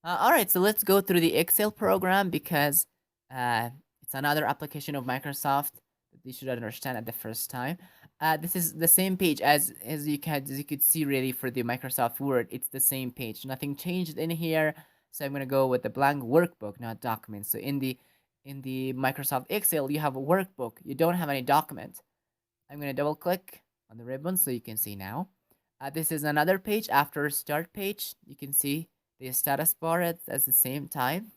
All right, so let's go through the Excel program because uh, it's another application of Microsoft that you should understand at the first time. This is the same page as you could see really for the Microsoft Word. It's the same page. Nothing changed in here. So I'm gonna go with the blank workbook, not document. So in the Microsoft Excel, you have a workbook. You don't have any document. I'm gonna double click on the ribbon so you can see now. This is another page after start page. You can see the status bar at the same time.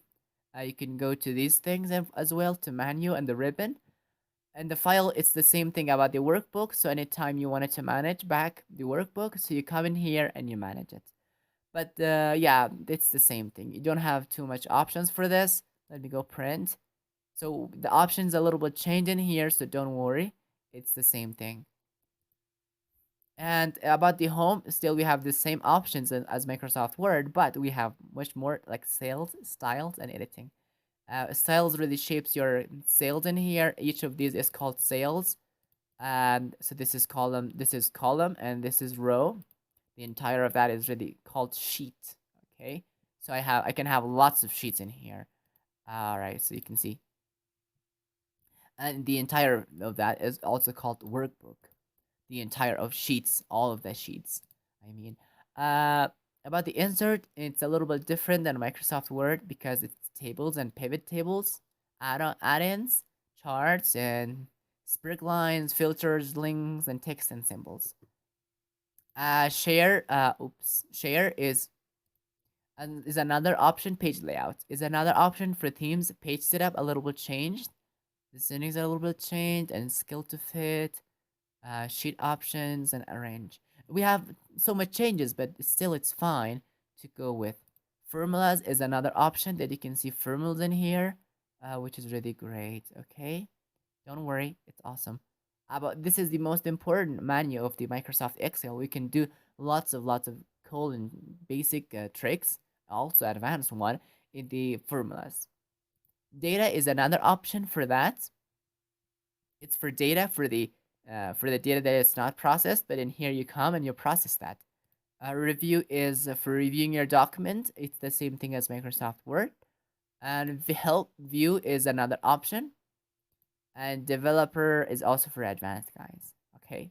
You can go to these things as well to menu and the ribbon. And the file, it's the same thing about the workbook. So anytime you wanted to manage back the workbook, so you come in here and you manage it. But yeah, it's the same thing. You don't have too much options for this. Let me go print. So the options a little bit change in here, so don't worry. It's the same thing. And about the home, still we have the same options as Microsoft Word, but we have much more like sales, styles, and editing. Styles really shapes your sales in here. Each of these is called sales. And so this is column, and this is row. The entire of that is really called sheet. Okay. So I can have lots of sheets in here. All right, so you can see. And the entire of that is also called workbook. The entire of sheets, all of the sheets. I mean, uh, about the insert, it's a little bit different than Microsoft Word because it's tables and pivot tables, add-ins, charts, and sprig lines, filters, links, and text and symbols. Share is another option. Page layout is another option for themes. Page setup a little bit changed. The settings are a little bit changed, and skill to fit, sheet options, and arrange. We have so much changes, but still it's fine to go with. Formulas is another option that you can see formulas in here, which is really great. Okay, don't worry, it's awesome. But this is the most important menu of the Microsoft Excel. We can do lots of cool and basic tricks, also advanced one in the formulas. Data is another option for that. It's for data for the data that is not processed, but in here you come and you process that. Review is for reviewing your document. It's the same thing as Microsoft Word. And the help view is another option. And developer is also for advanced guys. Okay.